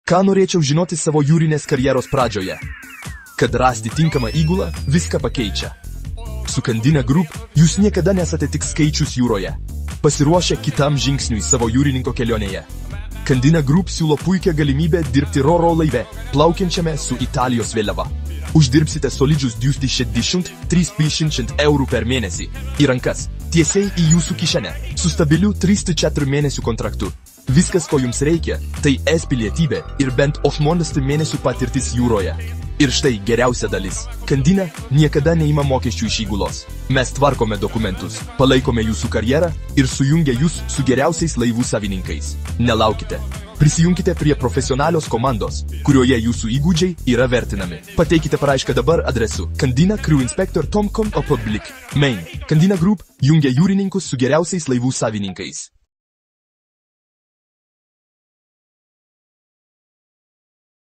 Ką norėčiau žinoti savo jūrinės karjeros pradžioje? Kad rasti tinkamą įgulą viską pakeičia. Su Candina Group jūs niekada nesate tik skaičius jūroje. Pasiruošę kitam žingsniui savo jūrininko kelionėje. Candina Group siūlo puikią galimybę dirbti ro-ro laive, plaukiančiame su Italijos vėliava. Uždirbsite solidžius 230–350 eurų per mėnesį į rankas, tiesiai į jūsų kišenę, su stabiliu 3–4 mėnesių kontraktu. Viskas, ko jums reikia, tai es pilietybė ir bent 18 mėnesių patirtis jūroje. Ir štai geriausia dalis. Candina niekada neima mokesčių iš įgulos. Mes tvarkome dokumentus, palaikome jūsų karjerą ir sujungia jūs su geriausiais laivų savininkais. Nelaukite. Prisijunkite prie profesionalios komandos, kurioje jūsų įgūdžiai yra vertinami. Pateikite paraišką dabar adresu Candina Crew Inspector Tomcom Republic, Maine. Candina Group jungia jūrininkus su geriausiais laivų savininkais.